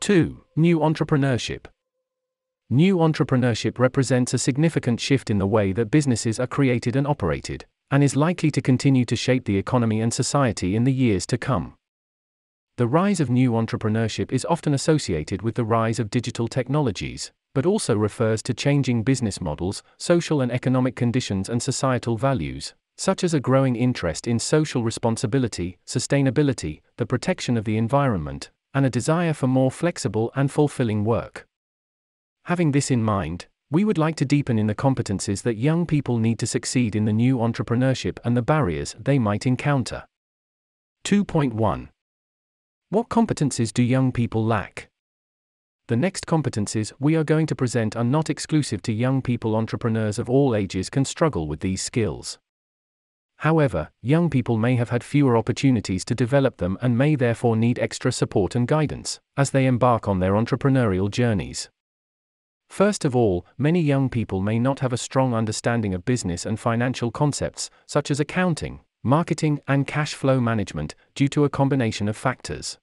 2. New entrepreneurship. New entrepreneurship represents a significant shift in the way that businesses are created and operated, and is likely to continue to shape the economy and society in the years to come. The rise of new entrepreneurship is often associated with the rise of digital technologies, but also refers to changing business models, social and economic conditions, and societal values, such as a growing interest in social responsibility, sustainability, the protection of the environment, and a desire for more flexible and fulfilling work. Having this in mind, we would like to deepen in the competencies that young people need to succeed in the new entrepreneurship and the barriers they might encounter. 2.1. What competencies do young people lack? The next competencies we are going to present are not exclusive to young people. Entrepreneurs of all ages can struggle with these skills. However, young people may have had fewer opportunities to develop them and may therefore need extra support and guidance as they embark on their entrepreneurial journeys. First of all, many young people may not have a strong understanding of business and financial concepts, such as accounting, marketing, and cash flow management, due to a combination of factors.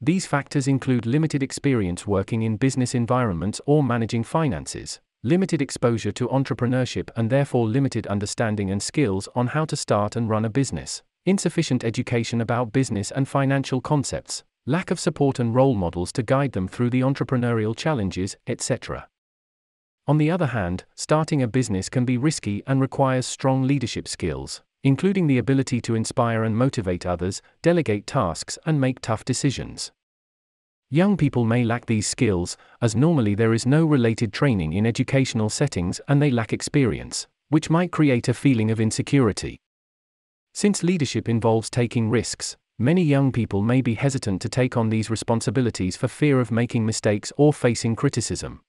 These factors include limited experience working in business environments or managing finances, limited exposure to entrepreneurship and therefore limited understanding and skills on how to start and run a business, insufficient education about business and financial concepts, lack of support and role models to guide them through the entrepreneurial challenges, etc. On the other hand, starting a business can be risky and requires strong leadership skills, including the ability to inspire and motivate others, delegate tasks, and make tough decisions. Young people may lack these skills, as normally there is no related training in educational settings and they lack experience, which might create a feeling of insecurity. Since leadership involves taking risks, many young people may be hesitant to take on these responsibilities for fear of making mistakes or facing criticism.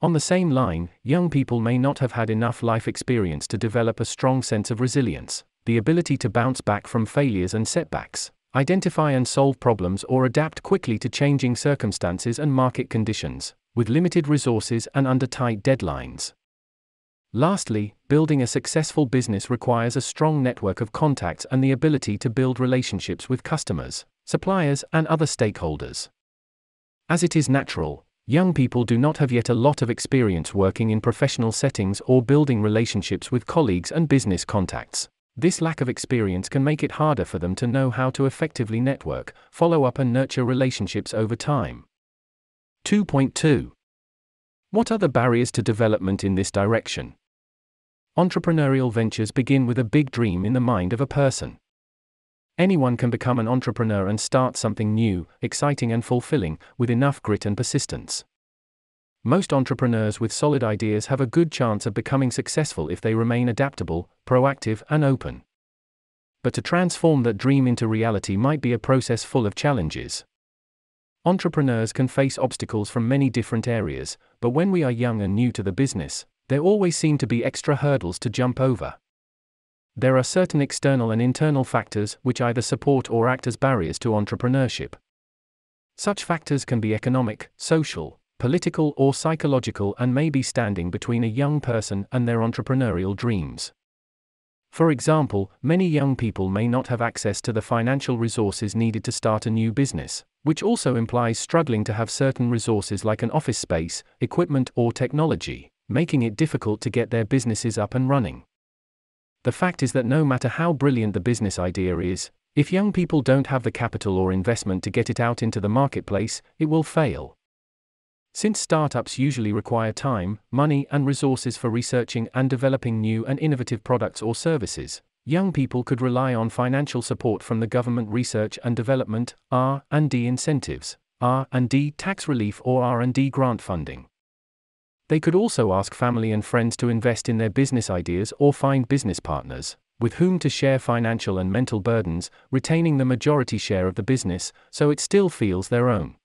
On the same line, young people may not have had enough life experience to develop a strong sense of resilience, the ability to bounce back from failures and setbacks, identify and solve problems, or adapt quickly to changing circumstances and market conditions, with limited resources and under tight deadlines. Lastly, building a successful business requires a strong network of contacts and the ability to build relationships with customers, suppliers, and other stakeholders. As it is natural, young people do not have yet a lot of experience working in professional settings or building relationships with colleagues and business contacts. This lack of experience can make it harder for them to know how to effectively network, follow up, and nurture relationships over time. 2.2. What are the barriers to development in this direction? Entrepreneurial ventures begin with a big dream in the mind of a person. Anyone can become an entrepreneur and start something new, exciting, and fulfilling, with enough grit and persistence. Most entrepreneurs with solid ideas have a good chance of becoming successful if they remain adaptable, proactive, and open. But to transform that dream into reality might be a process full of challenges. Entrepreneurs can face obstacles from many different areas, but when we are young and new to the business, there always seem to be extra hurdles to jump over. There are certain external and internal factors which either support or act as barriers to entrepreneurship. Such factors can be economic, social, political, or psychological, and may be standing between a young person and their entrepreneurial dreams. For example, many young people may not have access to the financial resources needed to start a new business, which also implies struggling to have certain resources like an office space, equipment, or technology, making it difficult to get their businesses up and running. The fact is that no matter how brilliant the business idea is, if young people don't have the capital or investment to get it out into the marketplace, it will fail. Since startups usually require time, money, and resources for researching and developing new and innovative products or services, young people could rely on financial support from the government research and development, R&D incentives, R&D tax relief, or R&D grant funding. They could also ask family and friends to invest in their business ideas or find business partners with whom to share financial and mental burdens, retaining the majority share of the business so it still feels their own.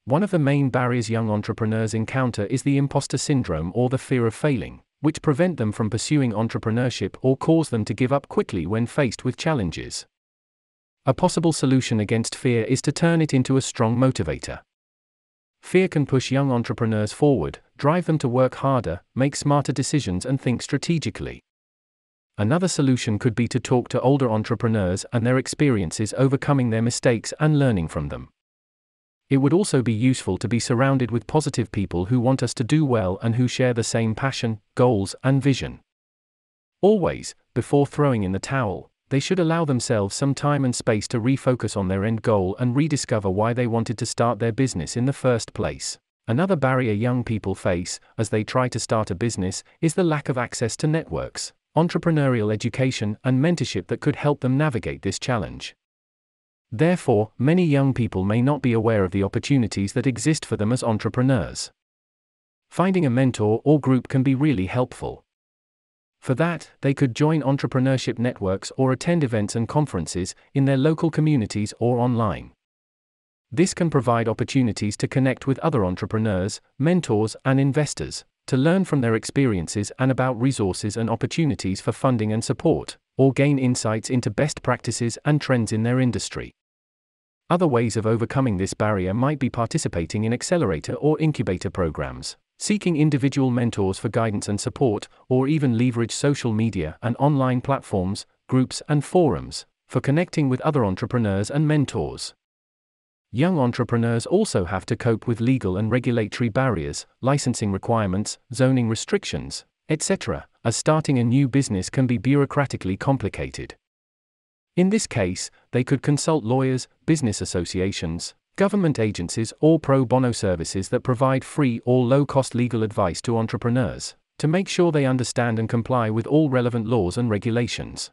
One of the main barriers young entrepreneurs encounter is the imposter syndrome or the fear of failing, which prevent them from pursuing entrepreneurship or cause them to give up quickly when faced with challenges. A possible solution against fear is to turn it into a strong motivator. Fear can push young entrepreneurs forward, drive them to work harder, make smarter decisions, and think strategically. Another solution could be to talk to older entrepreneurs and their experiences overcoming their mistakes and learning from them. It would also be useful to be surrounded with positive people who want us to do well and who share the same passion, goals, and vision. Always, before throwing in the towel, they should allow themselves some time and space to refocus on their end goal and rediscover why they wanted to start their business in the first place. Another barrier young people face, as they try to start a business, is the lack of access to networks, entrepreneurial education, and mentorship that could help them navigate this challenge. Therefore, many young people may not be aware of the opportunities that exist for them as entrepreneurs. Finding a mentor or group can be really helpful. For that, they could join entrepreneurship networks or attend events and conferences in their local communities or online. This can provide opportunities to connect with other entrepreneurs, mentors, and investors, to learn from their experiences and about resources and opportunities for funding and support, or gain insights into best practices and trends in their industry. Other ways of overcoming this barrier might be participating in accelerator or incubator programs, seeking individual mentors for guidance and support, or even leverage social media and online platforms, groups, and forums for connecting with other entrepreneurs and mentors. Young entrepreneurs also have to cope with legal and regulatory barriers, licensing requirements, zoning restrictions, etc., as starting a new business can be bureaucratically complicated. In this case, they could consult lawyers, business associations, government agencies, or pro bono services that provide free or low-cost legal advice to entrepreneurs, to make sure they understand and comply with all relevant laws and regulations.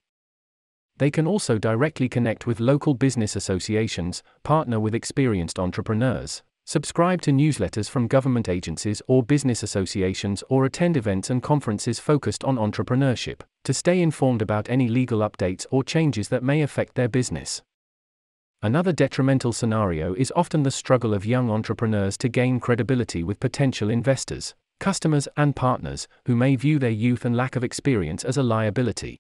They can also directly connect with local business associations, partner with experienced entrepreneurs, subscribe to newsletters from government agencies or business associations, or attend events and conferences focused on entrepreneurship, to stay informed about any legal updates or changes that may affect their business. Another detrimental scenario is often the struggle of young entrepreneurs to gain credibility with potential investors, customers, and partners, who may view their youth and lack of experience as a liability.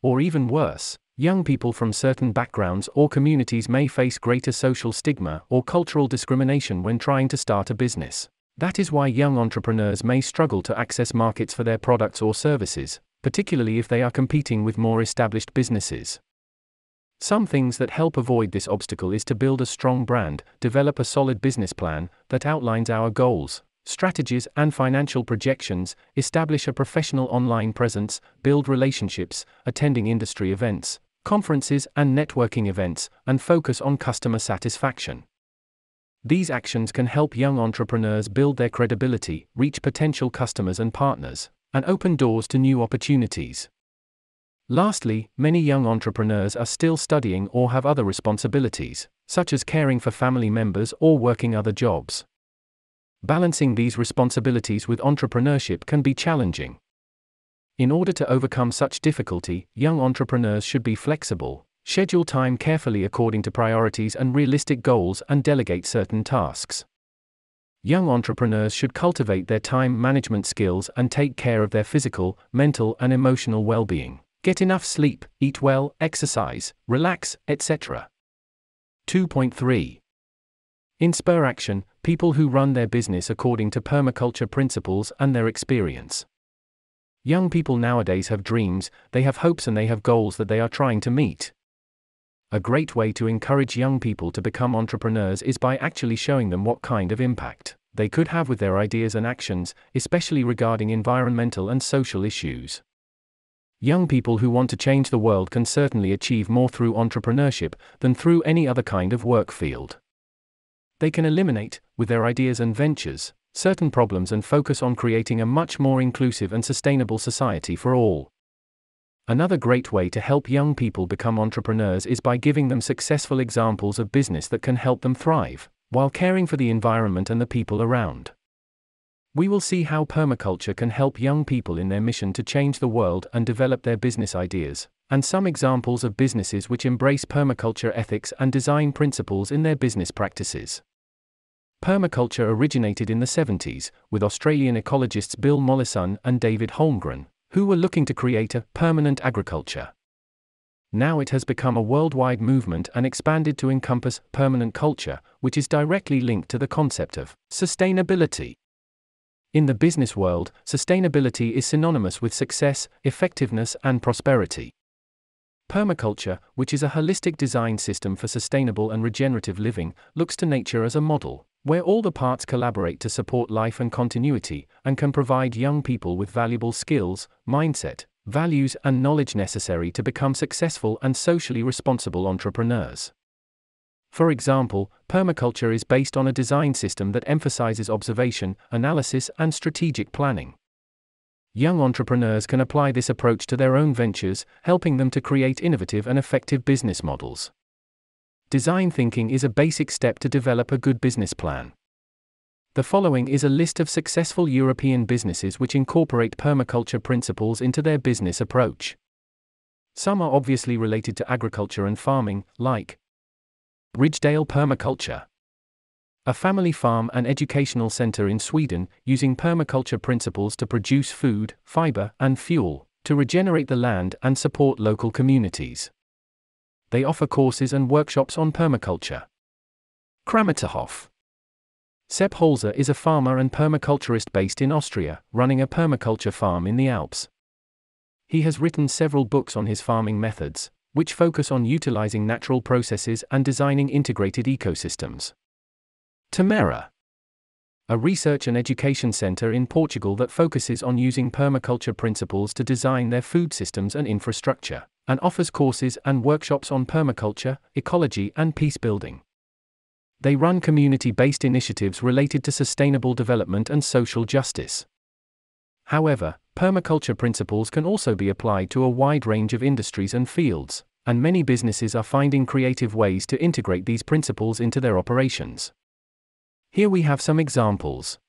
Or even worse, young people from certain backgrounds or communities may face greater social stigma or cultural discrimination when trying to start a business. That is why young entrepreneurs may struggle to access markets for their products or services, particularly if they are competing with more established businesses. Some things that help avoid this obstacle is to build a strong brand, develop a solid business plan that outlines our goals, strategies, and financial projections, establish a professional online presence, build relationships, attending industry events, conferences, and networking events, and focus on customer satisfaction. These actions can help young entrepreneurs build their credibility, reach potential customers and partners, and open doors to new opportunities. Lastly, many young entrepreneurs are still studying or have other responsibilities, such as caring for family members or working other jobs. Balancing these responsibilities with entrepreneurship can be challenging. In order to overcome such difficulty, young entrepreneurs should be flexible, schedule time carefully according to priorities and realistic goals, and delegate certain tasks. Young entrepreneurs should cultivate their time management skills and take care of their physical, mental, and emotional well-being. Get enough sleep, eat well, exercise, relax, etc. 2.3. Inspire action, people who run their business according to permaculture principles and their experience. Young people nowadays have dreams, they have hopes, and they have goals that they are trying to meet. A great way to encourage young people to become entrepreneurs is by actually showing them what kind of impact they could have with their ideas and actions, especially regarding environmental and social issues. Young people who want to change the world can certainly achieve more through entrepreneurship than through any other kind of work field. They can eliminate, with their ideas and ventures, certain problems and focus on creating a much more inclusive and sustainable society for all. Another great way to help young people become entrepreneurs is by giving them successful examples of business that can help them thrive, while caring for the environment and the people around. We will see how permaculture can help young people in their mission to change the world and develop their business ideas, and some examples of businesses which embrace permaculture ethics and design principles in their business practices. Permaculture originated in the 70s, with Australian ecologists Bill Mollison and David Holmgren, who were looking to create a permanent agriculture. Now it has become a worldwide movement and expanded to encompass permanent culture, which is directly linked to the concept of sustainability. In the business world, sustainability is synonymous with success, effectiveness, and prosperity. Permaculture, which is a holistic design system for sustainable and regenerative living, looks to nature as a model, where all the parts collaborate to support life and continuity, and can provide young people with valuable skills, mindset, values, and knowledge necessary to become successful and socially responsible entrepreneurs. For example, permaculture is based on a design system that emphasizes observation, analysis, and strategic planning. Young entrepreneurs can apply this approach to their own ventures, helping them to create innovative and effective business models. Design thinking is a basic step to develop a good business plan. The following is a list of successful European businesses which incorporate permaculture principles into their business approach. Some are obviously related to agriculture and farming, like Ridgedale Permaculture, a family farm and educational center in Sweden, using permaculture principles to produce food, fiber, and fuel, to regenerate the land and support local communities. They offer courses and workshops on permaculture. Krameterhof. Sepp Holzer is a farmer and permaculturist based in Austria, running a permaculture farm in the Alps. He has written several books on his farming methods, which focus on utilizing natural processes and designing integrated ecosystems. Tamera, a research and education center in Portugal that focuses on using permaculture principles to design their food systems and infrastructure, and offers courses and workshops on permaculture, ecology, and peace building. They run community-based initiatives related to sustainable development and social justice. However, permaculture principles can also be applied to a wide range of industries and fields, and many businesses are finding creative ways to integrate these principles into their operations. Here we have some examples.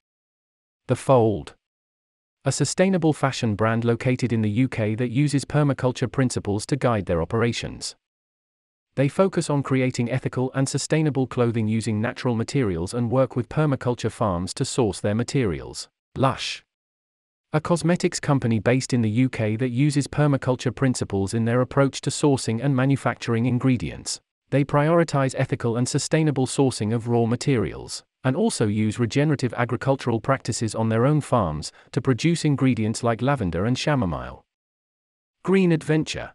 The Fold, a sustainable fashion brand located in the UK that uses permaculture principles to guide their operations. They focus on creating ethical and sustainable clothing using natural materials and work with permaculture farms to source their materials. Lush, a cosmetics company based in the UK that uses permaculture principles in their approach to sourcing and manufacturing ingredients. They prioritize ethical and sustainable sourcing of raw materials, and also use regenerative agricultural practices on their own farms to produce ingredients like lavender and chamomile. Green Adventure,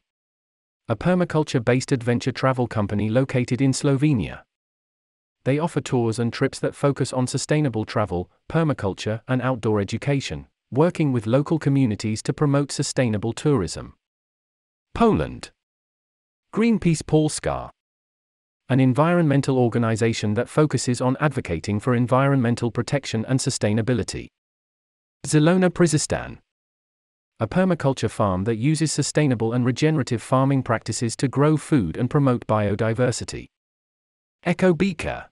a permaculture-based adventure travel company located in Slovenia. They offer tours and trips that focus on sustainable travel, permaculture, and outdoor education, working with local communities to promote sustainable tourism. Poland. Greenpeace Polska, an environmental organization that focuses on advocating for environmental protection and sustainability. Zielona Przystań, a permaculture farm that uses sustainable and regenerative farming practices to grow food and promote biodiversity. EcoBeaker,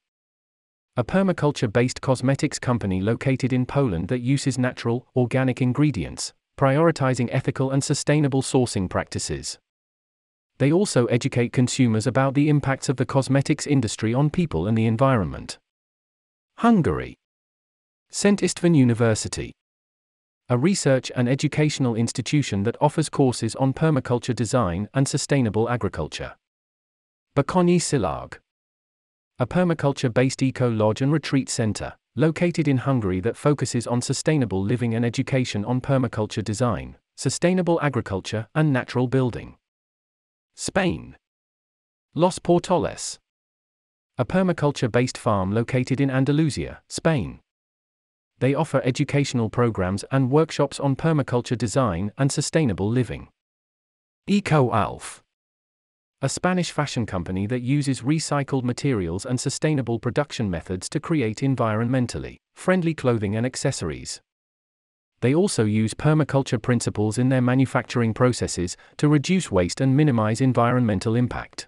a permaculture-based cosmetics company located in Poland that uses natural, organic ingredients, prioritizing ethical and sustainable sourcing practices. They also educate consumers about the impacts of the cosmetics industry on people and the environment. Hungary. Szent István University, a research and educational institution that offers courses on permaculture design and sustainable agriculture. Bakonyi Szilag, a permaculture-based eco-lodge and retreat center, located in Hungary that focuses on sustainable living and education on permaculture design, sustainable agriculture, and natural building. Spain. Los Portales, a permaculture-based farm located in Andalusia, Spain. They offer educational programs and workshops on permaculture design and sustainable living. EcoAlf, a Spanish fashion company that uses recycled materials and sustainable production methods to create environmentally friendly clothing and accessories. They also use permaculture principles in their manufacturing processes to reduce waste and minimize environmental impact.